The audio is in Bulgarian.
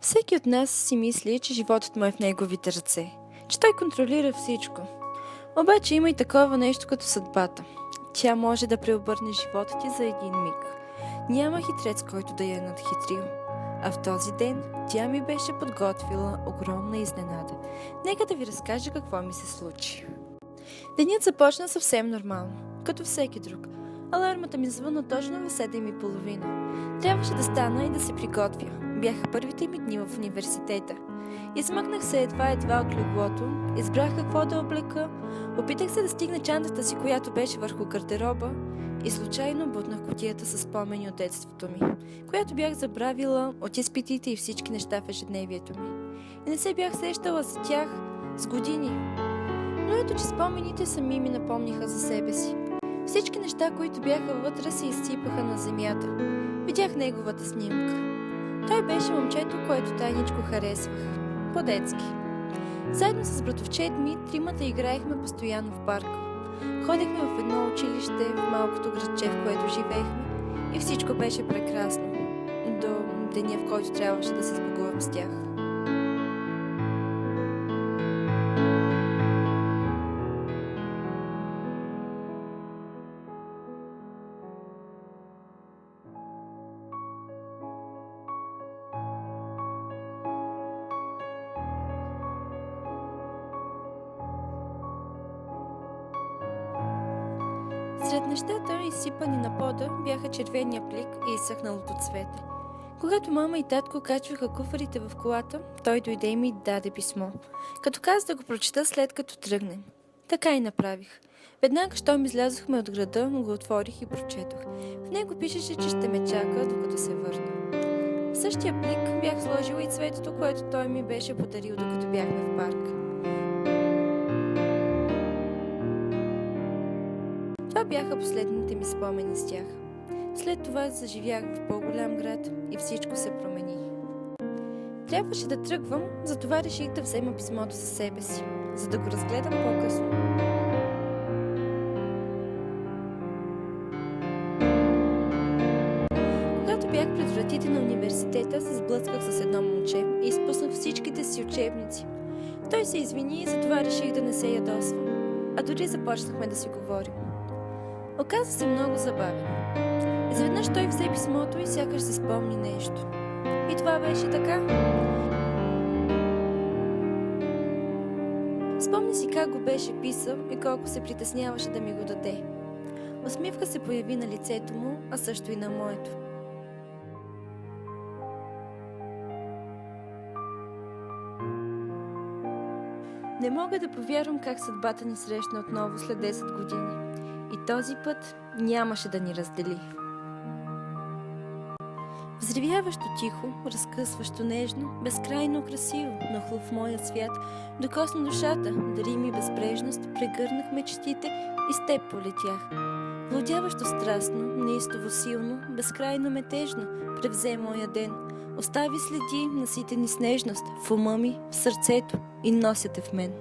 Всеки от нас си мисли, че животът му е в неговите ръце, че той контролира всичко. Обаче има и такова нещо като съдбата. Тя може да преобърне живота ти за един миг. Няма хитрец, който да я е надхитрил. А в този ден тя ми беше подготвила огромна изненада. Нека да ви разкажа какво ми се случи. Денят започна съвсем нормално, като всеки друг. Алармата ми звънна точно в 7:30. Трябваше да стана и да се приготвя. Бяха първите ми дни в университета. Измъкнах се едва от леглото, избрах какво да облека, опитах се да стигна чантата си, която беше върху гардероба, и случайно бутнах кутията с спомени от детството ми, която бях забравила от изпитите и всички неща в ежедневието ми. И не се бях сещала за тях с години. Но ето, че спомените сами ми напомниха за себе си. Всички неща, които бяха вътре, се изсипаха на земята. Видях неговата снимка. Той беше момчето, което тайничко харесвах. По-детски. Заедно с братовчет ми, тримата играехме постоянно в парка. Ходихме в едно училище, в малкото градче, в което живеехме, и всичко беше прекрасно. До деня, в който трябваше да се сбогувам с тях. Сред нещата, изсипани на пода, бяха червения плик и изсъхналото цвете. Когато мама и татко качваха куфарите в колата, той дойде и ми даде писмо, като каза да го прочета след като тръгнем. Така и направих. Веднага, щом излязохме от града, го отворих и прочетох. В него пишеше, че ще ме чака, докато се върна. В същия плик бях сложила и цветето, което той ми беше подарил, докато бяхме в парк. Това бяха последните ми спомени с тях. След това заживях в по-голям град и всичко се промени. Трябваше да тръгвам, затова реших да взема писмото със себе си, за да го разгледам по-късно. Когато бях пред вратите на университета, се сблъсках с едно момче и изпуснах всичките си учебници. Той се извини и затова реших да не се ядосвам, а дори започнахме да си говорим. Оказа се много забавен. Изведнъж той взе писмото и сякаш си спомни нещо. И това беше така. Спомни си как го беше писал и колко се притесняваше да ми го даде. Усмивка се появи на лицето му, а също и на моето. Не мога да повярвам как съдбата ни срещна отново след 10 години. И този път нямаше да ни раздели. Взривяващо тихо, разкъсващо нежно, безкрайно красиво, нахлу в моя свят, докосна душата, дари ми безбрежност, прегърнах мечтите и с теб полетях. Владяващо страстно, неистово силно, безкрайно метежно, превзе моя ден, остави следи, наситени с нежност, в ума ми, в сърцето и носяте в мен.